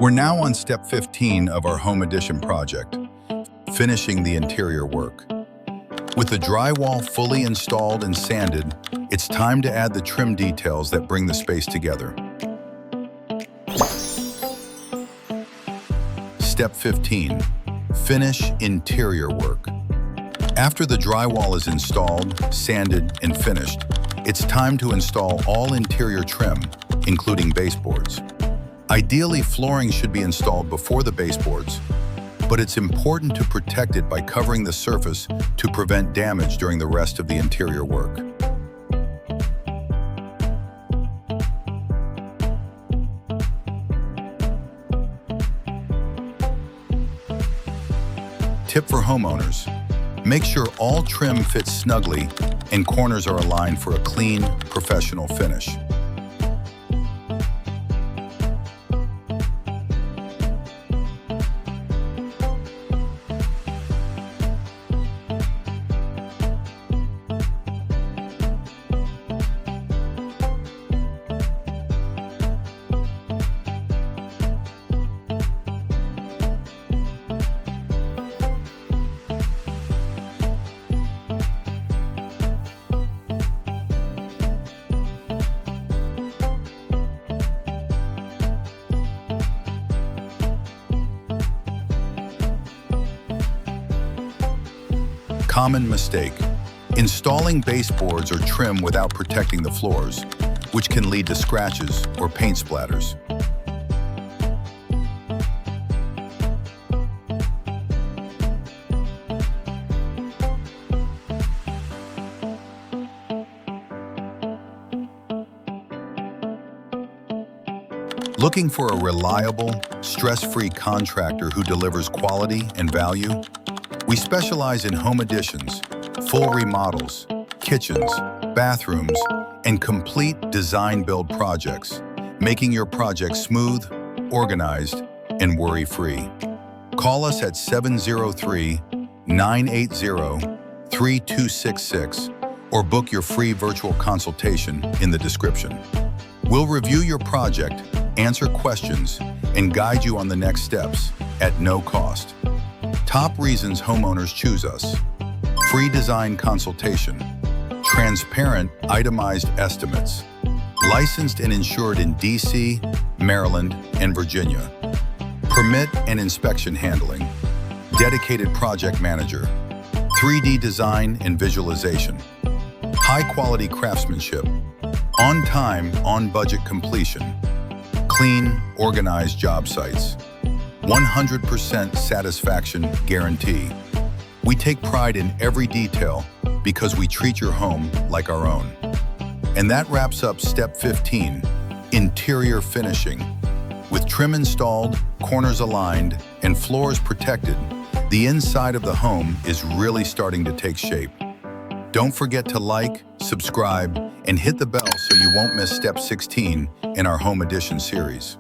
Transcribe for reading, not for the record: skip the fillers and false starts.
We're now on step 15 of our home addition project, finishing the interior work. With the drywall fully installed and sanded, it's time to add the trim details that bring the space together. Step 15. Finish interior work. After the drywall is installed, sanded, and finished, it's time to install all interior trim, including baseboards. Ideally, flooring should be installed before the baseboards, but it's important to protect it by covering the surface to prevent damage during the rest of the interior work. Tip for homeowners: make sure all trim fits snugly and corners are aligned for a clean, professional finish. Common mistake: installing baseboards or trim without protecting the floors, which can lead to scratches or paint splatters. Looking for a reliable, stress-free contractor who delivers quality and value? We specialize in home additions, full remodels, kitchens, bathrooms, and complete design-build projects, making your project smooth, organized, and worry-free. Call us at 703-980-3266 or book your free virtual consultation in the description. We'll review your project, answer questions, and guide you on the next steps at no cost. Top reasons homeowners choose us: free design consultation, transparent itemized estimates, licensed and insured in DC, Maryland, and Virginia, permit and inspection handling, dedicated project manager, 3D design and visualization, high-quality craftsmanship, on-time, on-budget completion, clean, organized job sites, 100% satisfaction guarantee. We take pride in every detail because we treat your home like our own. And that wraps up step 15, interior finishing. With trim installed, corners aligned, and floors protected, the inside of the home is really starting to take shape. Don't forget to like, subscribe, and hit the bell so you won't miss step 16 in our home addition series.